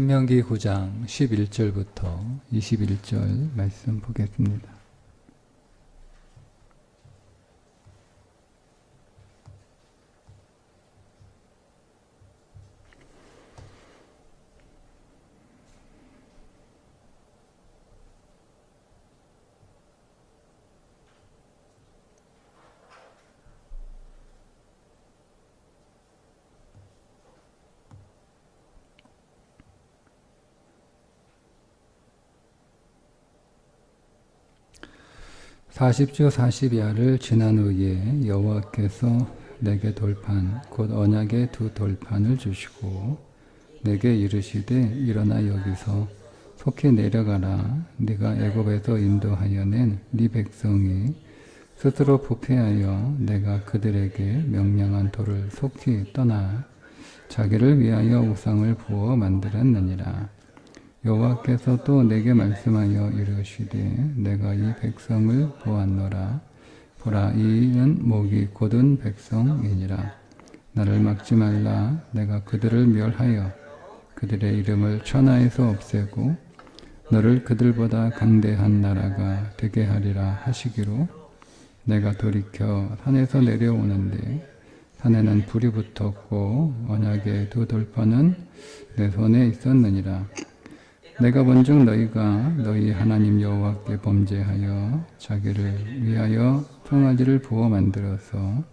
신명기 9장 11절부터 21절 말씀 보겠습니다. 사십주 사십야를 지난 후에 여호와께서 내게 돌판 곧 언약의 두 돌판을 주시고 내게 이르시되 일어나 여기서 속히 내려가라. 네가 애굽에서 인도하여 낸 네 백성이 스스로 부패하여 내가 그들에게 명령한 도를 속히 떠나 자기를 위하여 우상을 부어 만들었느니라. 여호와께서 또 내게 말씀하여 이르시되 내가 이 백성을 보았노라. 보라, 이는 목이 곧은 백성이니라. 나를 막지 말라. 내가 그들을 멸하여 그들의 이름을 천하에서 없애고 너를 그들보다 강대한 나라가 되게 하리라 하시기로 내가 돌이켜 산에서 내려오는데 산에는 불이 붙었고 언약의 두 돌판은 내 손에 있었느니라. 내가 본즉 너희가 너희 하나님 여호와께 범죄하여 자기를 위하여 송아지를 부어 만들어서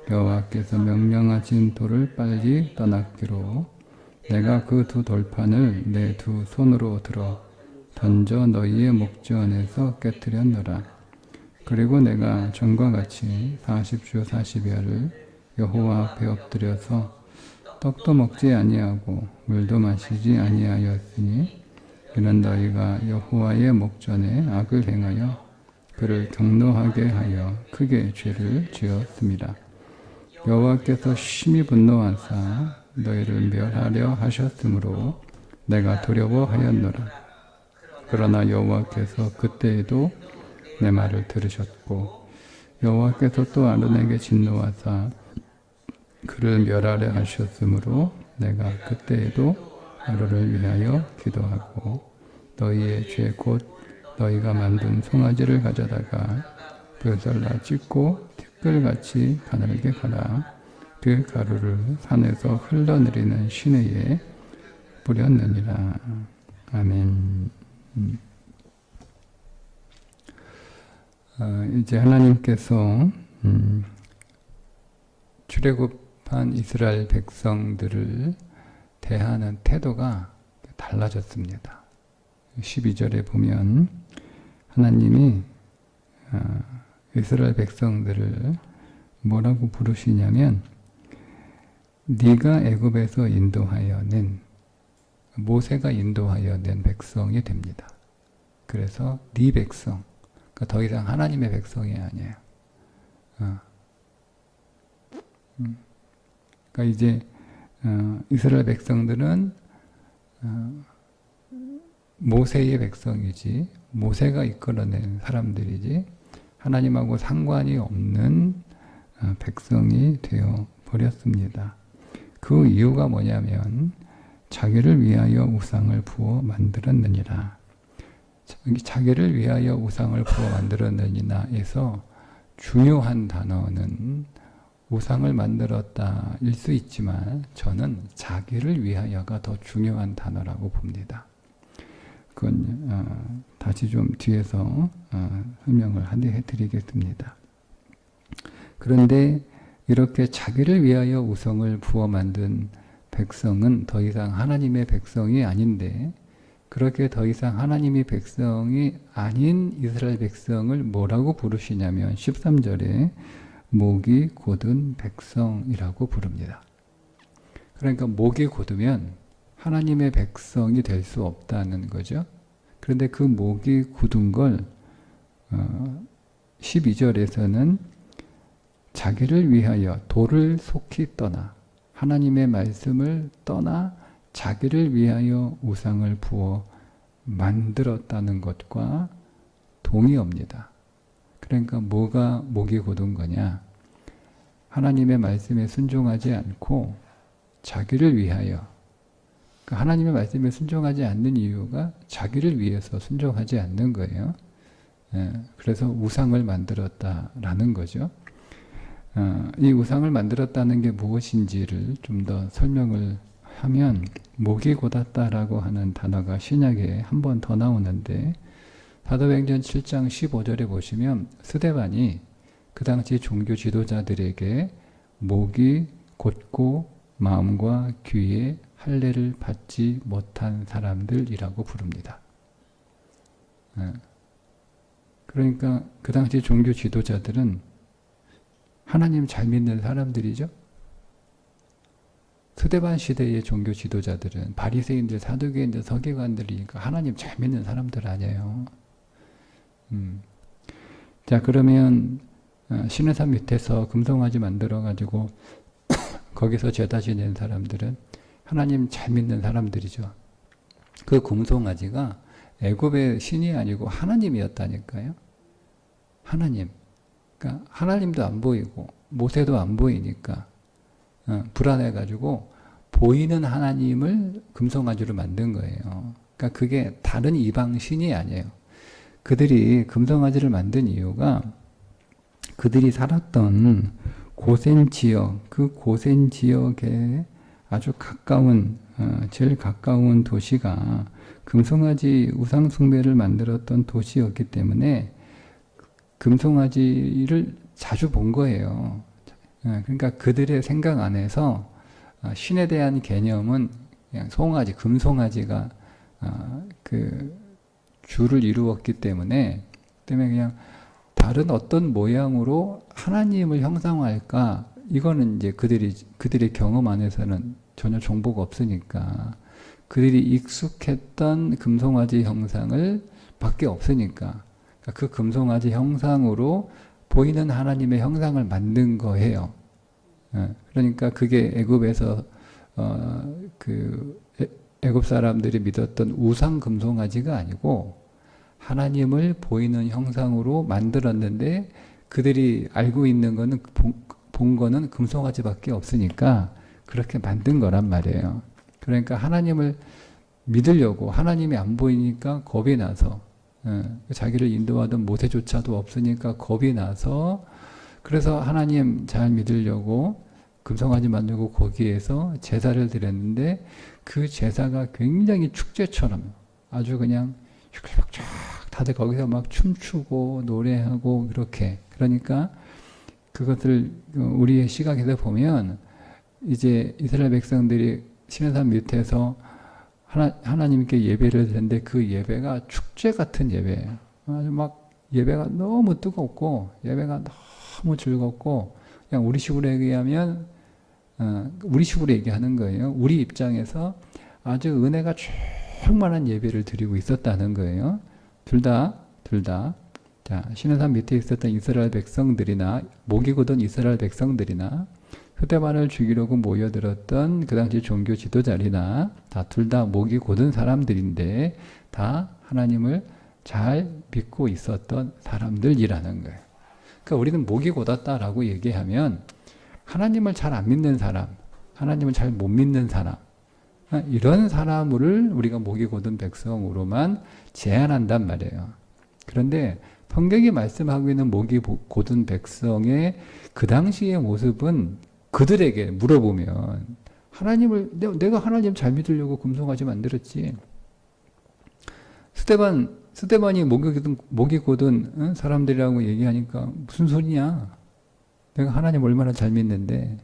여호와께서 명령하신 돌을 빨리 떠났기로 내가 그 두 돌판을 내 두 손으로 들어 던져 너희의 목전에서 깨뜨렸노라. 그리고 내가 전과 같이 40주 40야를 여호와 앞에 엎드려서 떡도 먹지 아니하고 물도 마시지 아니하였으니 이는 너희가 여호와의 목전에 악을 행하여 그를 경노하게 하여 크게 죄를 지었습니다. 여호와께서 심히 분노하사 너희를 멸하려 하셨으므로 내가 두려워하였노라. 그러나 여호와께서 그때에도 내 말을 들으셨고 여호와께서 또 아론에게 진노하사 그를 멸하려 하셨으므로 내가 그때에도 아론을 위하여 기도하고 너희의 죄 곧 너희가 만든 송아지를 가져다가 벼슬라 찢고 티끌같이 가늘게 갈아 그 가루를 산에서 흘러내리는 시내에 뿌렸느니라. 아멘. 이제 하나님께서 출애굽한 이스라엘 백성들을 대하는 태도가 달라졌습니다. 12절에 보면 하나님이 이스라엘 백성들을 뭐라고 부르시냐면 네가 애굽에서 인도하여 낸 모세가 인도하여 낸 백성이 됩니다. 그래서 네 백성, 그러니까 더 이상 하나님의 백성이 아니에요. 그러니까 이제 이스라엘 백성들은 모세의 백성이지 모세가 이끌어낸 사람들이지 하나님하고 상관이 없는 백성이 되어 버렸습니다. 그 이유가 뭐냐면 자기를 위하여 우상을 부어 만들었느니라. 자기를 위하여 우상을 부어 만들었느니라에서 중요한 단어는 우상을 만들었다일 수 있지만 저는 자기를 위하여가 더 중요한 단어라고 봅니다. 그건 다시 좀 뒤에서 설명을 해드리겠습니다. 그런데 이렇게 자기를 위하여 우상을 부어 만든 백성은 더 이상 하나님의 백성이 아닌데 그렇게 더 이상 하나님의 백성이 아닌 이스라엘 백성을 뭐라고 부르시냐면 13절에 목이 곧은 백성이라고 부릅니다. 그러니까 목이 곧으면 하나님의 백성이 될 수 없다는 거죠. 그런데 그 목이 굳은 걸 12절에서는 자기를 위하여 도를 속히 떠나 하나님의 말씀을 떠나 자기를 위하여 우상을 부어 만들었다는 것과 동의합니다. 그러니까 뭐가 목이 곧은 거냐? 하나님의 말씀에 순종하지 않고 자기를 위하여 그러니까 하나님의 말씀에 순종하지 않는 이유가 자기를 위해서 순종하지 않는 거예요. 예, 그래서 우상을 만들었다라는 거죠. 이 우상을 만들었다는 게 무엇인지를 좀 더 설명을 하면, 목이 곧았다라고 하는 단어가 신약에 한 번 더 나오는데, 사도행전 7장 15절에 보시면 스데반이 그 당시 종교 지도자들에게 목이 곧고 마음과 귀에 할례를 받지 못한 사람들이라고 부릅니다. 그러니까 그 당시 종교 지도자들은 하나님 잘 믿는 사람들이죠. 스데반 시대의 종교 지도자들은 바리새인들, 사두개인들, 서기관들이니까 하나님 잘 믿는 사람들 아니에요. 자, 그러면 시내산 밑에서 금송아지 만들어가지고 거기서 죄다 지낸 사람들은 하나님 잘 믿는 사람들이죠. 그 금송아지가 애굽의 신이 아니고 하나님이었다니까요. 하나님. 그러니까 하나님도 안 보이고 모세도 안 보이니까 불안해가지고 보이는 하나님을 금송아지로 만든 거예요. 그러니까 그게 다른 이방 신이 아니에요. 그들이 금송아지를 만든 이유가 그들이 살았던 고센 지역, 그 고센 지역에 아주 가까운, 제일 가까운 도시가 금송아지 우상 숭배를 만들었던 도시였기 때문에 금송아지를 자주 본 거예요. 그러니까 그들의 생각 안에서 신에 대한 개념은 그냥 송아지, 금송아지가 그 주를 이루었기 때문에 그냥 다른 어떤 모양으로 하나님을 형상화할까? 이거는 이제 그들의 경험 안에서는 전혀 정보가 없으니까, 그들이 익숙했던 금송아지 형상을 밖에 없으니까, 그 금송아지 형상으로 보이는 하나님의 형상을 만든 거예요. 그러니까 그게 애굽에서 애굽 사람들이 믿었던 우상 금송아지가 아니고 하나님을 보이는 형상으로 만들었는데, 그들이 알고 있는 거는 본 거는 금송아지밖에 없으니까 그렇게 만든 거란 말이에요. 그러니까 하나님을 믿으려고 하나님이 안 보이니까 겁이 나서, 자기를 인도하던 모세조차도 없으니까 겁이 나서, 그래서 하나님 잘 믿으려고 금송아지 만들고 거기에서 제사를 드렸는데, 그 제사가 굉장히 축제처럼 아주 그냥 휘끌박죽 다들 거기서 막 춤추고 노래하고 이렇게. 그러니까 그것을 우리의 시각에서 보면 이제 이스라엘 백성들이 시내산 밑에서 하나님께 예배를 드렸는데 그 예배가 축제 같은 예배예요. 아주 막 예배가 너무 뜨겁고 예배가 너무 즐겁고, 그냥 우리식으로 얘기하면 우리식으로 얘기하는 거예요. 우리 입장에서 아주 은혜가 충만한 예배를 드리고 있었다는 거예요. 둘 다. 자, 시내산 밑에 있었던 이스라엘 백성들이나 목이 곧은 이스라엘 백성들이나 스데반을 죽이려고 모여들었던 그 당시 종교 지도자들이나 둘 다 목이 곧은 사람들인데 다 하나님을 잘 믿고 있었던 사람들이라는 거예요. 그러니까 우리는 목이 곧았다라고 얘기하면 하나님을 잘 안 믿는 사람, 하나님을 잘 못 믿는 사람, 이런 사람을 우리가 목이 곧은 백성으로만 제한한단 말이에요. 그런데 성경이 말씀하고 있는 목이 곧은 백성의 그 당시의 모습은 그들에게 물어보면 내가 하나님 잘 믿으려고 금송아지 만들었지. 스데반이 목이 곧은 사람들이라고 얘기하니까 무슨 소리냐? 내가 하나님 얼마나 잘 믿는데,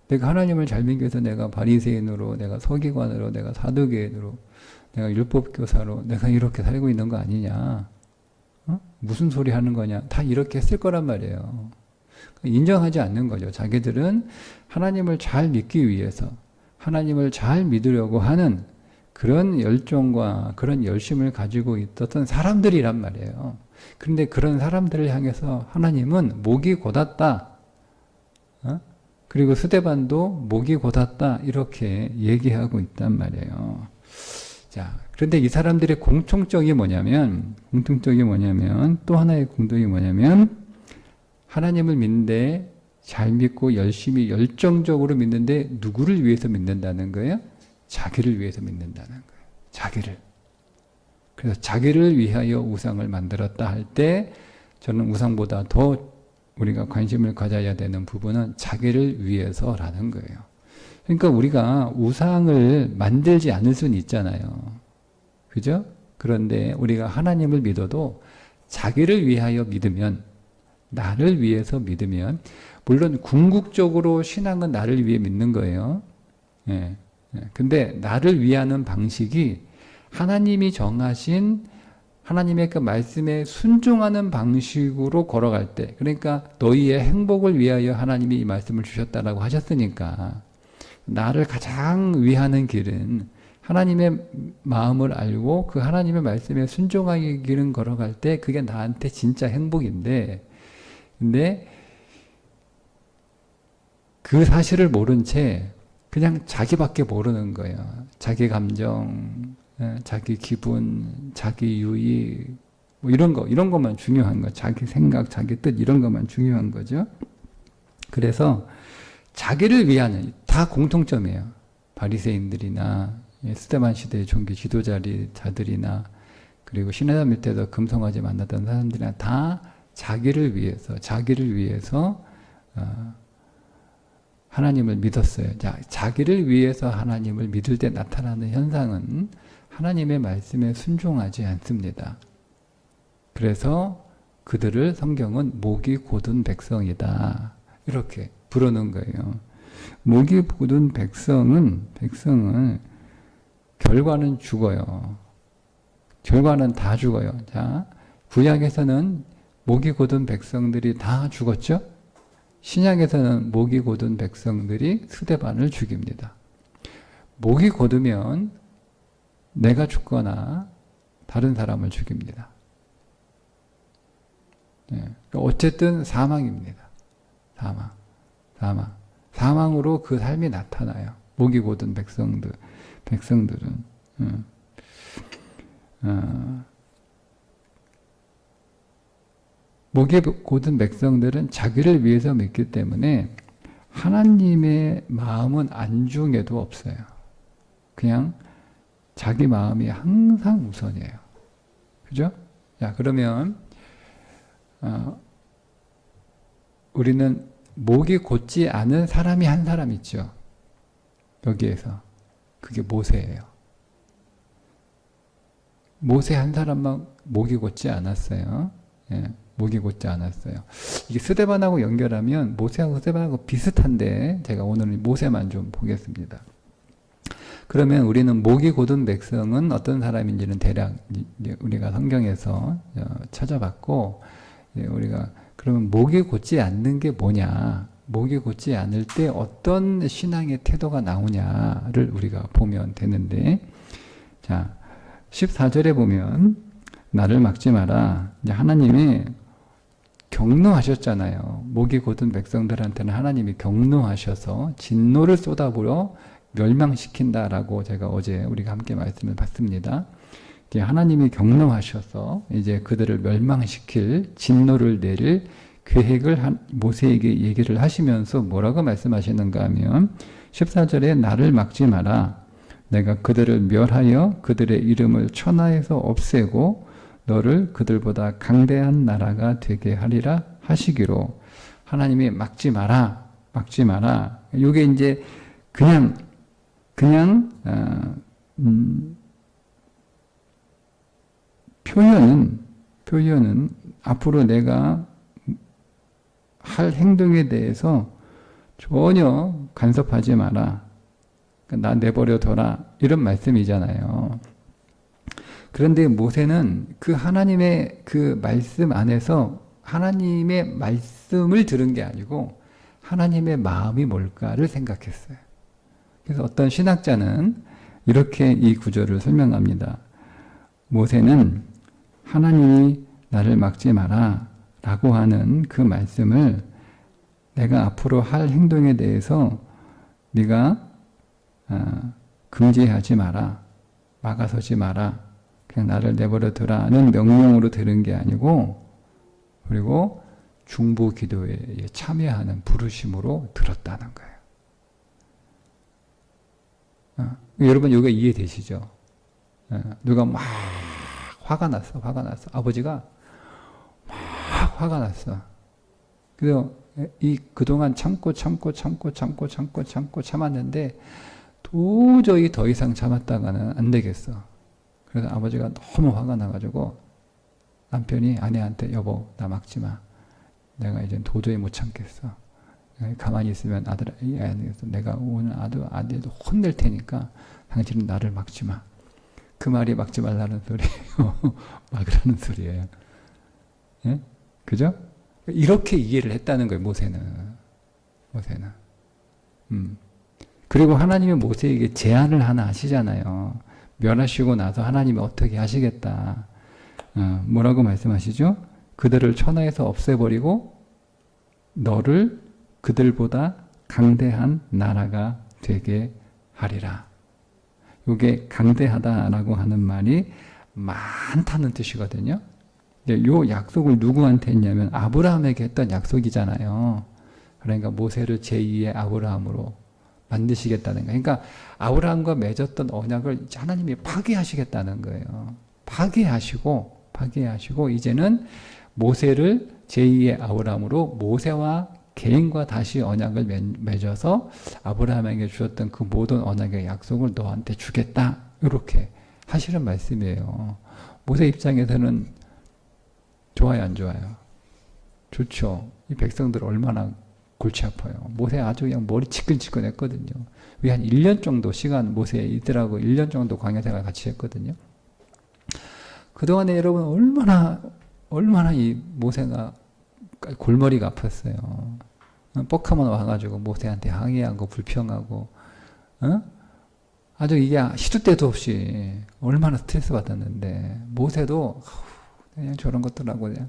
내가 하나님을 잘 믿기 위해서 내가 바리새인으로, 내가 서기관으로, 내가 사두개인으로, 내가 율법교사로 내가 이렇게 살고 있는 거 아니냐? 무슨 소리 하는 거냐? 다 이렇게 했을 거란 말이에요. 인정하지 않는 거죠. 자기들은 하나님을 잘 믿기 위해서, 하나님을 잘 믿으려고 하는 그런 열정과 그런 열심을 가지고 있었던 사람들이란 말이에요. 그런데 그런 사람들을 향해서 하나님은 목이 곧았다. 그리고 스데반도 목이 곧았다. 이렇게 얘기하고 있단 말이에요. 자, 그런데 이 사람들의 공통점이 뭐냐면, 또 하나의 공통이 뭐냐면, 하나님을 믿는데 잘 믿고 열심히 열정적으로 믿는데 누구를 위해서 믿는다는 거예요? 자기를 위해서 믿는다는 거예요. 자기를. 그래서 자기를 위하여 우상을 만들었다 할 때 저는 우상보다 더 우리가 관심을 가져야 되는 부분은 자기를 위해서라는 거예요. 그러니까 우리가 우상을 만들지 않을 수는 있잖아요. 그죠? 그런데 우리가 하나님을 믿어도 자기를 위하여 믿으면, 나를 위해서 믿으면, 물론 궁극적으로 신앙은 나를 위해 믿는 거예요. 예. 근데 나를 위하는 방식이 하나님이 정하신 하나님의 그 말씀에 순종하는 방식으로 걸어갈 때, 그러니까 너희의 행복을 위하여 하나님이 이 말씀을 주셨다라고 하셨으니까 나를 가장 위하는 길은 하나님의 마음을 알고 그 하나님의 말씀에 순종하기 길은 걸어갈 때 그게 나한테 진짜 행복인데, 근데 그 사실을 모른 채 그냥 자기밖에 모르는 거예요. 자기 감정, 자기 기분, 자기 유익, 뭐 이런 것만 중요한 거, 자기 생각, 자기 뜻 이런 것만 중요한 거죠. 그래서 자기를 위하는, 다 공통점이에요. 바리새인들이나 스데반 시대의 종교 지도자들이나 그리고 시내산 밑에서 금송아지 만났던 사람들이나 다 자기를 위해서 하나님을 믿었어요. 자, 자기를 위해서 하나님을 믿을 때 나타나는 현상은 하나님의 말씀에 순종하지 않습니다. 그래서 그들을 성경은 목이 곧은 백성이다, 이렇게 부르는 거예요. 목이 곧은 백성은 결과는 죽어요. 결과는 다 죽어요. 자, 구약에서는 목이 곧은 백성들이 다 죽었죠? 신약에서는 목이 곧은 백성들이 스데반을 죽입니다. 목이 곧으면 내가 죽거나 다른 사람을 죽입니다. 어쨌든 사망입니다. 사망으로 그 삶이 나타나요. 목이 곧은 백성들은. 목이 곧은 백성들은 자기를 위해서 믿기 때문에 하나님의 마음은 안중에도 없어요. 그냥 자기 마음이 항상 우선이에요. 그죠? 자, 그러면 우리는 목이 곧지 않은 사람이 한 사람 있죠. 여기에서. 그게 모세예요. 모세 한 사람만 목이 곧지 않았어요. 예, 목이 곧지 않았어요. 이게 스데반하고 연결하면 모세하고 스데반하고 비슷한데 제가 오늘은 모세만 좀 보겠습니다. 그러면 우리는 목이 곧은 백성은 어떤 사람인지는 대략 우리가 성경에서 찾아봤고, 우리가 그러면 목이 곧지 않는 게 뭐냐, 목이 곧지 않을 때 어떤 신앙의 태도가 나오냐를 우리가 보면 되는데, 자 14절에 보면 나를 막지 마라. 이제 하나님이 경노하셨잖아요. 목이 곧은 백성들한테는 하나님이 경노하셔서 진노를 쏟아부어 멸망시킨다라고 제가 어제 우리가 함께 말씀을 봤습니다. 하나님이 경노하셔서 이제 그들을 멸망시킬 진노를 내릴 계획을 모세에게 얘기를 하시면서 뭐라고 말씀하시는가 하면 14절에 나를 막지 마라. 내가 그들을 멸하여 그들의 이름을 천하에서 없애고 너를 그들보다 강대한 나라가 되게 하리라 하시기로, 하나님이 막지 마라. 이게 이제 그냥 표현은 앞으로 내가 할 행동에 대해서 전혀 간섭하지 마라. 나 내버려 둬라. 이런 말씀이잖아요. 그런데 모세는 그 하나님의 그 말씀 안에서 하나님의 말씀을 들은 게 아니고 하나님의 마음이 뭘까를 생각했어요. 그래서 어떤 신학자는 이렇게 이 구절을 설명합니다. 모세는 하나님이 나를 막지 마라 라고 하는 그 말씀을 내가 앞으로 할 행동에 대해서 네가 금지하지 마라, 막아서지 마라, 그냥 나를 내버려 두라는 명령으로 들은 게 아니고, 그리고 중보 기도에 참여하는 부르심으로 들었다는 거예요. 여러분 이거 이해되시죠? 누가 막 화가 났어. 아버지가 막 화가 났어. 그래서 그동안 참고 참았는데 도저히 더 이상 참았다가는 안 되겠어. 그래서 아버지가 너무 화가 나가지고 남편이 아내한테 여보 나 막지 마. 내가 이제 도저히 못 참겠어. 가만히 있으면 내가 오늘 아들도 혼낼 테니까 당신은 나를 막지 마. 그 말이 막지 말라는 소리예요. 막으라는 소리예요. 예? 그죠? 이렇게 이해를 했다는 거예요. 모세는. 그리고 하나님이 모세에게 제안을 하나 하시잖아요. 멸하시고 나서 하나님이 어떻게 하시겠다. 뭐라고 말씀하시죠? 그들을 천하에서 없애버리고 너를 그들보다 강대한 나라가 되게 하리라. 이게 강대하다라고 하는 말이 많다는 뜻이거든요. 이 약속을 누구한테 했냐면 아브라함에게 했던 약속이잖아요. 그러니까 모세를 제2의 아브라함으로 만드시겠다는 거예요. 그러니까 아브라함과 맺었던 언약을 하나님이 파괴하시겠다는 거예요. 파괴하시고 이제는 모세를 제2의 아브라함으로 모세와 개인과 다시 언약을 맺어서 아브라함에게 주셨던 그 모든 언약의 약속을 너한테 주겠다. 이렇게 하시는 말씀이에요. 모세 입장에서는 좋아요, 안 좋아요? 좋죠. 이 백성들 얼마나 골치 아파요. 모세 아주 그냥 머리 지끈지끈했거든요. 우리 한 1년 정도 시간 모세 이들하고 1년 정도 광야 생활 같이 했거든요. 그동안에 여러분 얼마나 이 모세가 골머리가 아팠어요. 뻑하면 와가지고 모세한테 항의하고 불평하고 아주 이게 시도 때도 없이 얼마나 스트레스 받았는데 모세도 그냥 저런 것들하고 그냥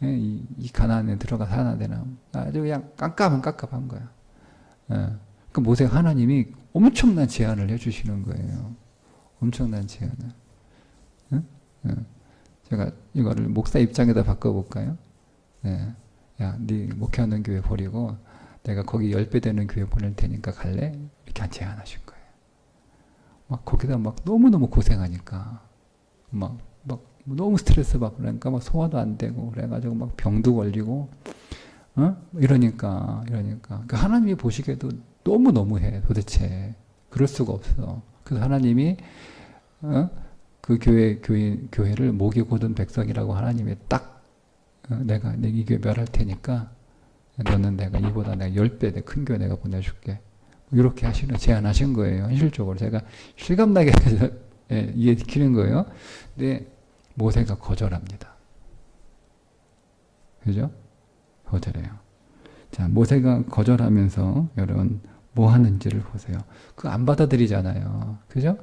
이 가나안에 들어가 살아야 되나 아주 그냥 깜깜한 거야. 그 모세가 하나님이 엄청난 제안을 해주시는 거예요. 엄청난 제안을. 제가 이거를 목사 입장에다 바꿔볼까요? 야, 네 목회하는 교회 버리고 내가 거기 10배 되는 교회 보낼 테니까 갈래? 이렇게 제안하신 거예요. 막 거기다 막 너무너무 고생하니까 막 너무 스트레스 받고 그러니까 막 소화도 안 되고 그래가지고 막 병도 걸리고 이러니까 그러니까 하나님이 보시기에도 너무너무해. 도대체 그럴 수가 없어. 그래서 하나님이 그 교회를 목이 곧은 백성이라고 하나님이 딱 내가 이 교회 멸할 테니까 너는 내가 이보다 내가 10배 큰 교회 내가 보내줄게. 이렇게 제안하신 거예요. 현실적으로 제가 실감나게 이해시키는 거예요. 근데 모세가 거절합니다. 그죠? 거절해요. 자, 모세가 거절하면서 여러분 뭐 하는지를 보세요. 그거 안 받아들이잖아요. 그죠?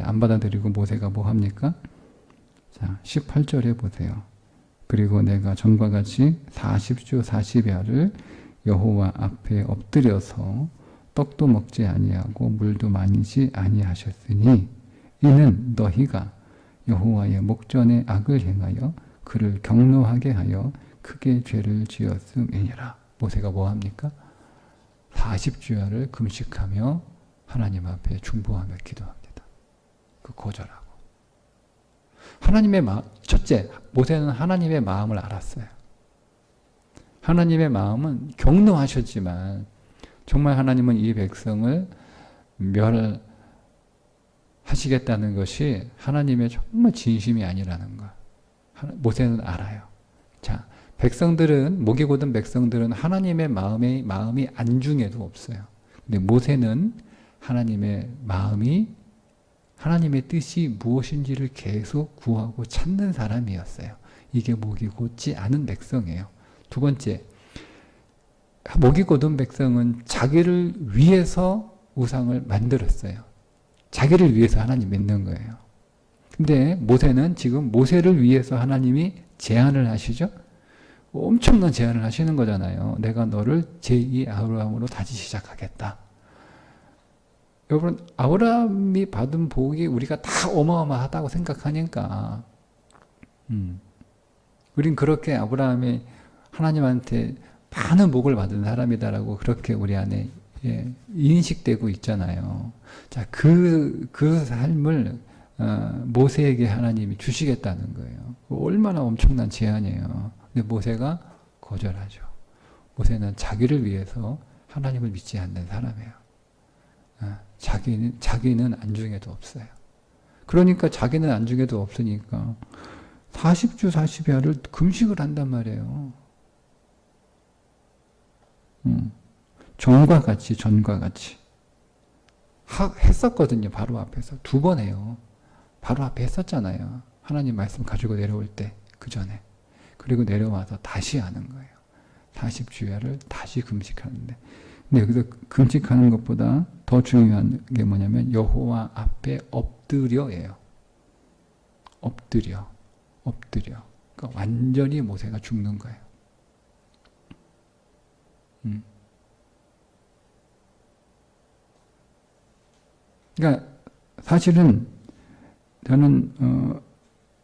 안 받아들이고 모세가 뭐 합니까? 자, 18절에 보세요. 그리고 내가 전과 같이 40주 40야를 여호와 앞에 엎드려서 떡도 먹지 아니하고 물도 마시지 아니하셨으니 이는 너희가 여호와의 목전에 악을 행하여 그를 경노하게 하여 크게 죄를 지었음이니라. 모세가 뭐 합니까? 40주야를 금식하며 하나님 앞에 중보하며 기도합니다. 그 거절하고. 하나님의 첫째, 모세는 하나님의 마음을 알았어요. 하나님의 마음은 경노하셨지만 정말 하나님은 이 백성을 멸하시겠다는 것이 하나님의 정말 진심이 아니라는 것. 모세는 알아요. 자, 백성들은, 목이 곧은 백성들은 하나님의 마음이 안중에도 없어요. 근데 모세는 하나님의 마음이, 하나님의 뜻이 무엇인지를 계속 구하고 찾는 사람이었어요. 이게 목이 곧지 않은 백성이에요. 두 번째, 목이 곧은 백성은 자기를 위해서 우상을 만들었어요. 자기를 위해서 하나님 믿는 거예요. 근데 모세는 지금 모세를 위해서 하나님이 제안을 하시죠? 엄청난 제안을 하시는 거잖아요. 내가 너를 제2 아브라함으로 다시 시작하겠다. 여러분, 아브라함이 받은 복이 우리가 다 어마어마하다고 생각하니까 우린 그렇게 아브라함이 하나님한테 많은 복을 받은 사람이다라고 그렇게 우리 안에 예, 인식되고 있잖아요. 자, 그 삶을 모세에게 하나님이 주시겠다는 거예요. 얼마나 엄청난 제안이에요. 근데 모세가 거절하죠. 모세는 자기를 위해서 하나님을 믿지 않는 사람이에요. 자기는 안중에도 없어요. 그러니까 자기는 안중에도 없으니까 40주 40야를 금식을 한단 말이에요. 전과 같이 했었거든요. 바로 앞에서 2번 해요. 바로 앞에 했었잖아요. 하나님 말씀 가지고 내려올 때 그 전에. 그리고 내려와서 다시 하는 거예요. 40주야를 다시 금식하는데. 근데 여기서 금식하는 것보다 더 중요한 게 뭐냐면 여호와 앞에 엎드려예요. 엎드려. 그러니까 완전히 모세가 죽는 거예요. 그러니까 사실은 저는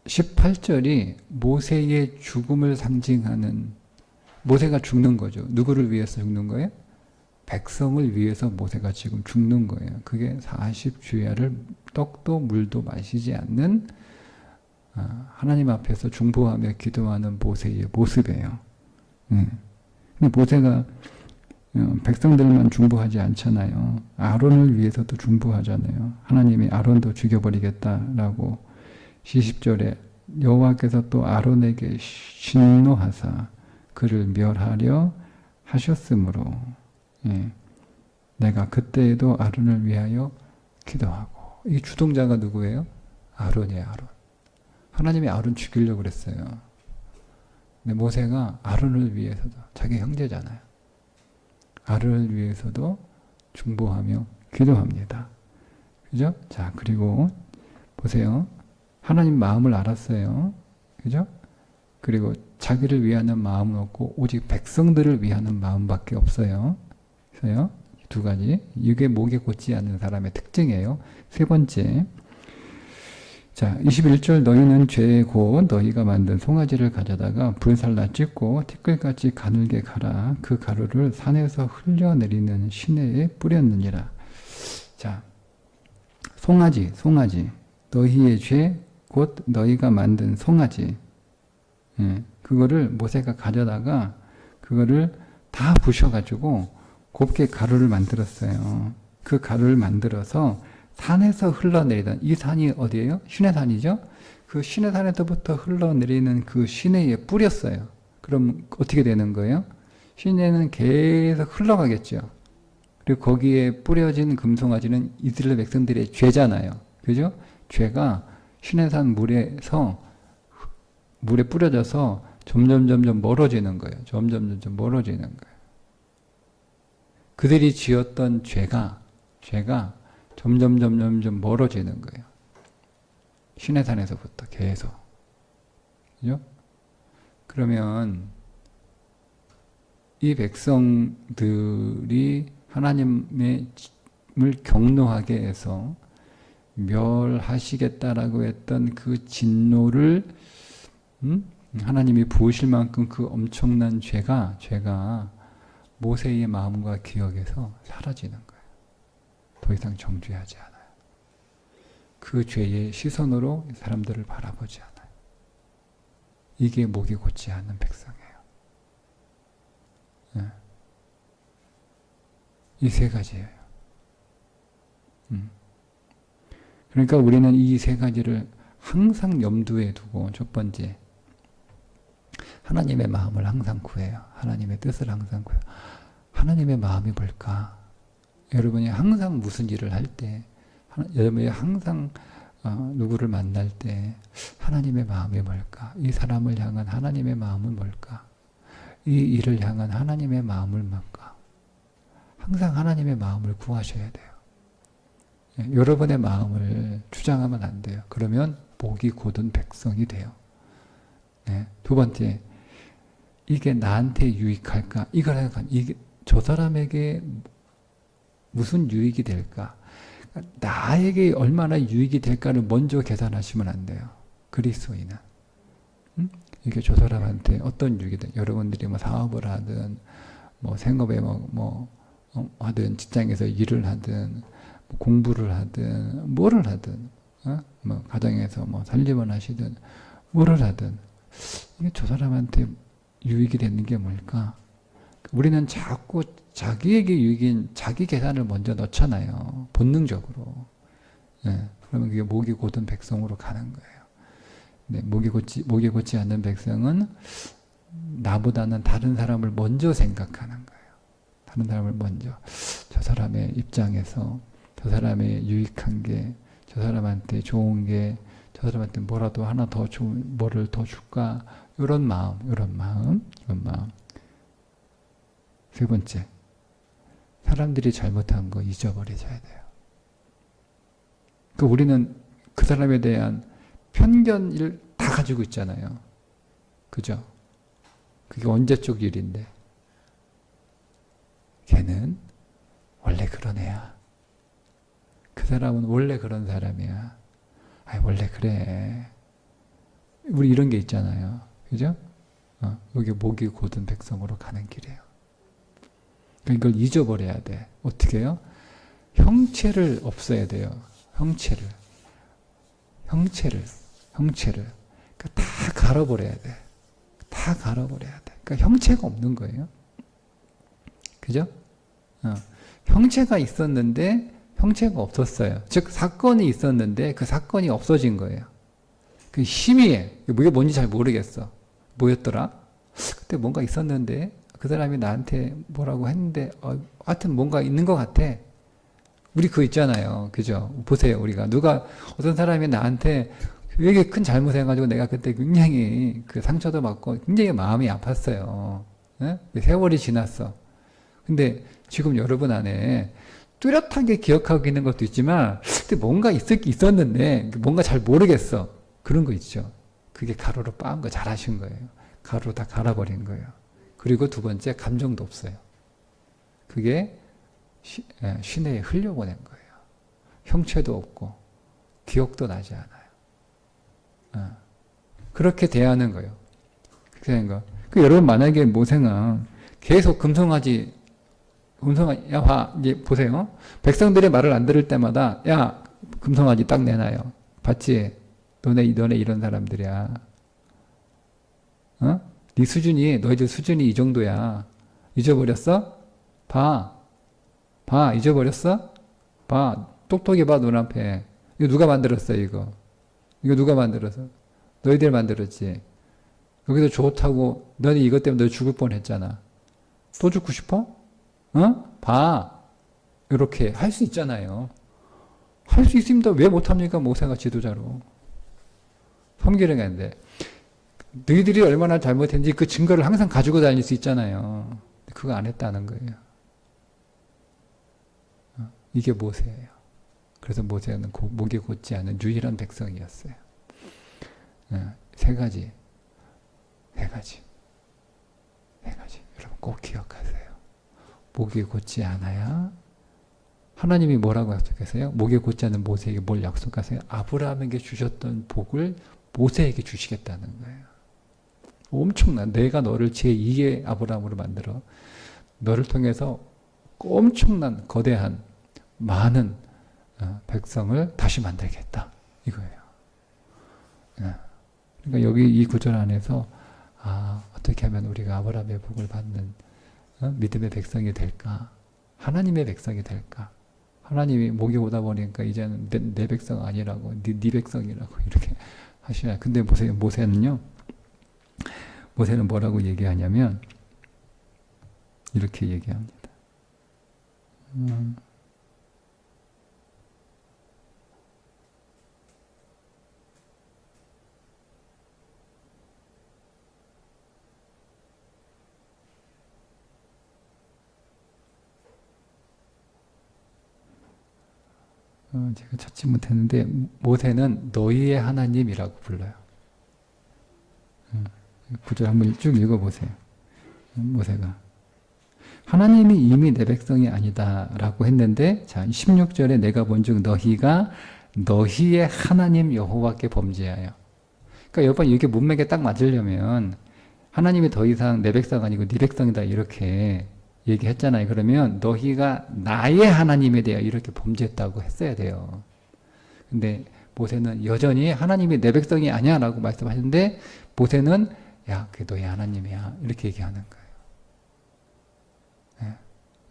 18절이 모세의 죽음을 상징하는, 모세가 죽는 거죠. 누구를 위해서 죽는 거예요? 백성을 위해서 모세가 지금 죽는 거예요. 그게 40주야를 떡도 물도 마시지 않는 하나님 앞에서 중보하며 기도하는 모세의 모습이에요. 근데 모세가 백성들만 중보하지 않잖아요. 아론을 위해서도 중보하잖아요. 하나님이 아론도 죽여버리겠다라고 20절에 여호와께서 또 아론에게 진노하사 그를 멸하려 하셨으므로 내가 그때에도 아론을 위하여 기도하고. 이 주동자가 누구예요? 아론이에요. 아론. 하나님이 아론 죽이려고 그랬어요. 근데 모세가 아론을 위해서도, 자기 형제잖아요. 아론을 위해서도 중보하며 기도합니다. 그죠? 자, 그리고 보세요. 하나님 마음을 알았어요. 그죠? 그리고 자기를 위하는 마음은 없고 오직 백성들을 위하는 마음밖에 없어요. 그래서요. 2가지. 이게 목에 곧지 않는 사람의 특징이에요. 3번째. 자, 21절 너희는 죄 곧 너희가 만든 송아지를 가져다가 불살라 찢고 티끌같이 가늘게 갈아 그 가루를 산에서 흘려내리는 시내에 뿌렸느니라. 자, 송아지 너희의 죄 곧 너희가 만든 송아지, 그거를 모세가 가져다가 그거를 다 부셔가지고 곱게 가루를 만들었어요. 그 가루를 만들어서 산에서 흘러내리던, 이 산이 어디예요? 시내산이죠? 그 시내산에서부터 흘러내리는 그 시내에 뿌렸어요. 그럼 어떻게 되는 거예요? 시내는 계속 흘러가겠죠. 그리고 거기에 뿌려진 금송아지는 이스라엘 백성들의 죄잖아요. 그죠? 죄가 시내산 물에 뿌려져서 점점 멀어지는 거예요. 점점 멀어지는 거예요. 그들이 지었던 죄가 점점 멀어지는 거예요. 시내산에서부터 계속. 그죠? 그러면 이 백성들이 하나님을 경노하게 해서 멸하시겠다라고 했던 그 진노를 하나님이 부으실 만큼 그 엄청난 죄가 모세의 마음과 기억에서 사라지는 거예요. 더 이상 정죄하지 않아요. 그 죄의 시선으로 사람들을 바라보지 않아요. 이게 목이 곧지 않는 백성이에요. 이 3가지예요. 그러니까 우리는 이 3가지를 항상 염두에 두고, 첫 번째, 하나님의 마음을 항상 구해요. 하나님의 뜻을 항상 구해요. 하나님의 마음이 뭘까? 여러분이 항상 무슨 일을 할 때, 여러분이 항상 누구를 만날 때 하나님의 마음이 뭘까? 이 사람을 향한 하나님의 마음은 뭘까? 이 일을 향한 하나님의 마음은 뭘까? 항상 하나님의 마음을 구하셔야 돼요. 여러분의 마음을 주장하면 안 돼요. 그러면 목이 곧은 백성이 돼요. 2번째, 이게 나한테 유익할까? 이걸 생각하면 이게 저 사람에게 무슨 유익이 될까? 나에게 얼마나 유익이 될까를 먼저 계산하시면 안 돼요. 그리스도인은. 이게 저 사람한테 어떤 유익이 돼? 여러분들이 뭐 사업을 하든, 뭐 생업에 하든 직장에서 일을 하든 뭐 공부를 하든 뭐를 하든 뭐 가정에서 뭐 살림을 하시든 뭐를 하든 이게 저 사람한테 유익이 되는 게 뭘까? 우리는 자꾸 자기에게 유익인 자기 계산을 먼저 넣잖아요. 본능적으로. 네, 그러면 그게 목이 곧은 백성으로 가는 거예요. 네, 목이 곧지 않는 백성은 나보다는 다른 사람을 먼저 생각하는 거예요. 다른 사람을 먼저. 저 사람의 입장에서 저 사람의 유익한 게, 저 사람한테 좋은 게, 저 사람한테 뭐라도 하나 더 좋은, 뭐를 더 줄까? 이런 마음. 세 번째, 사람들이 잘못한 거 잊어버리셔야 돼요. 우리는 그 사람에 대한 편견을 다 가지고 있잖아요. 그죠? 그게 언제적 일인데. 걔는 원래 그런 애야. 그 사람은 원래 그런 사람이야. 원래 그래. 우리 이런 게 있잖아요. 그죠? 여기 목이 곧은 백성으로 가는 길이에요. 그러니까 이걸 잊어버려야 돼. 어떻게 해요? 형체를 없애야 돼요. 형체를. 그러니까 다 갈아버려야 돼. 다 갈아버려야 돼. 그러니까 형체가 없는 거예요. 그죠? 형체가 있었는데 형체가 없었어요. 즉 사건이 있었는데 그 사건이 없어진 거예요. 그 희미해. 이게 뭔지 잘 모르겠어. 뭐였더라? 그때 뭔가 있었는데 그 사람이 나한테 뭐라고 했는데 하여튼 뭔가 있는 것 같아. 우리 그거 있잖아요. 그죠? 보세요. 우리가 어떤 사람이 나한테 되게 큰 잘못해가지고 내가 그때 굉장히 그 상처도 받고 굉장히 마음이 아팠어요. 네? 세월이 지났어. 근데 지금 여러분 안에 뚜렷하게 기억하고 있는 것도 있지만 그때 뭔가 있었는데 뭔가 잘 모르겠어. 그런 거 있죠. 그게 가루로 빻은 거 잘하신 거예요. 가루로 다 갈아버린 거예요. 그리고 두 번째, 감정도 없어요. 그게 시내에 흘려보낸 거예요. 형체도 없고 기억도 나지 않아요. 그렇게 대하는 거예요. 여러분 만약에 모생은 계속 금송아지, 야, 이제 보세요. 백성들의 말을 안 들을 때마다, 야, 금송아지 딱 내놔요. 봤지? 너네 이런 사람들이야. 너희들 수준이 이 정도야. 잊어버렸어? 봐, 잊어버렸어? 봐, 똑똑히 봐, 눈앞에. 이거 누가 만들었어, 이거? 이거 누가 만들었어? 너희들 만들었지? 여기서 좋다고, 너네 이것 때문에 너 죽을 뻔 했잖아. 또 죽고 싶어? 봐. 이렇게 할 수 있잖아요. 할 수 있습니다. 왜 못합니까? 모세가 지도자로. 섬기려고 했는데. 너희들이 얼마나 잘못했는지 그 증거를 항상 가지고 다닐 수 있잖아요. 그거 안 했다는 거예요. 이게 모세예요. 그래서 모세는 목이 곧지 않은 유일한 백성이었어요. 세 가지. 여러분 꼭 기억하세요. 목이 곧지 않아야 하나님이 뭐라고 약속하세요? 목이 곧지 않은 모세에게 뭘 약속하세요? 아브라함에게 주셨던 복을 모세에게 주시겠다는 거예요. 엄청난, 내가 너를 제2의 아브라함으로 만들어 너를 통해서 엄청난 거대한 많은 백성을 다시 만들겠다 이거예요. 그러니까 여기 이 구절 안에서 어떻게 하면 우리가 아브라함의 복을 받는 믿음의 백성이 될까? 하나님의 백성이 될까? 하나님이 목이 오다 보니까 이제는 내 백성 아니라고 네 백성이라고 이렇게 하시나. 근데 모세는 뭐라고 얘기하냐면 이렇게 얘기합니다. 제가 찾지 못했는데 모세는 너희의 하나님이라고 불러요. 구절 한번 쭉 읽어보세요. 모세가 하나님이 이미 내 백성이 아니다라고 했는데, 자 16절에 내가 본즉 너희가 너희의 하나님 여호와께 범죄하여. 그러니까 여러분 이게 문맥에 딱 맞으려면 하나님이 더 이상 내 백성 아니고 네 백성이다 이렇게 얘기했잖아요. 그러면 너희가 나의 하나님에 대하여 이렇게 범죄했다고 했어야 돼요. 근데 모세는 여전히 하나님이 내 백성이 아니야 라고 말씀하셨는데 모세는 야, 그게 너희 하나님이야 이렇게 얘기하는 거예요. 예.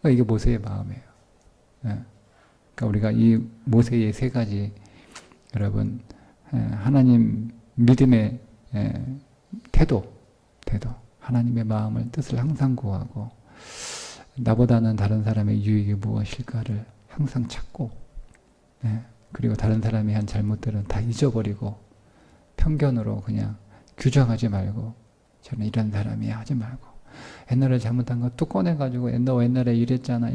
그러니까 이게 모세의 마음이에요. 예. 그러니까 우리가 이 모세의 세 가지 여러분 하나님 믿음의 태도 하나님의 마음을 뜻을 항상 구하고 나보다는 다른 사람의 유익이 무엇일까를 항상 찾고 그리고 다른 사람이 한 잘못들은 다 잊어버리고 편견으로 그냥 규정하지 말고 저는 이런 사람이야 하지 말고 옛날에 잘못한 거 또 꺼내가지고 너 옛날에 이랬잖아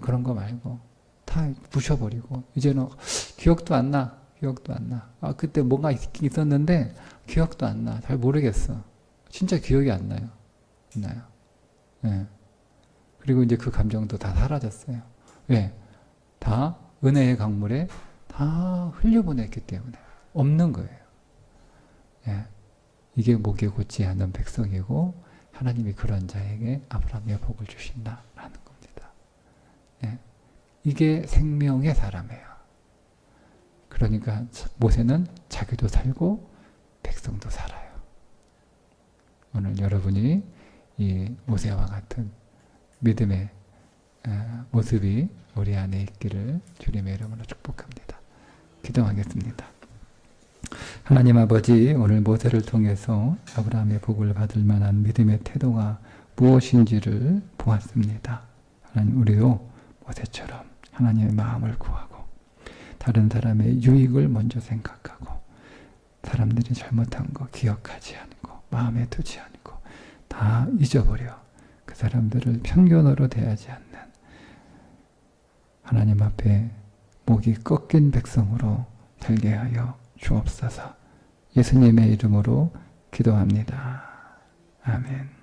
그런 거 말고 다 부셔버리고 이제는 기억도 안 나. 아 그때 뭔가 있었는데 기억도 안 나. 잘 모르겠어. 진짜 기억이 안 나요. 예. 그리고 이제 그 감정도 다 사라졌어요. 왜? 다 은혜의 강물에 다 흘려보냈기 때문에 없는 거예요. 예. 이게 목에 곧지 않는 백성이고 하나님이 그런 자에게 아브라함의 복을 주신다라는 겁니다. 예. 이게 생명의 사람이에요. 그러니까 모세는 자기도 살고 백성도 살아요. 오늘 여러분이 이 모세와 같은 믿음의 모습이 우리 안에 있기를 주님의 이름으로 축복합니다. 기도하겠습니다. 하나님 아버지, 오늘 모세를 통해서 아브라함의 복을 받을 만한 믿음의 태도가 무엇인지를 보았습니다. 하나님, 우리도 모세처럼 하나님의 마음을 구하고 다른 사람의 유익을 먼저 생각하고 사람들이 잘못한 거 기억하지 않고 마음에 두지 않고 다 잊어버려 그 사람들을 편견으로 대하지 않는 하나님 앞에 목이 꺾인 백성으로 살게 하여 주옵소서. 예수님의 이름으로 기도합니다. 아멘.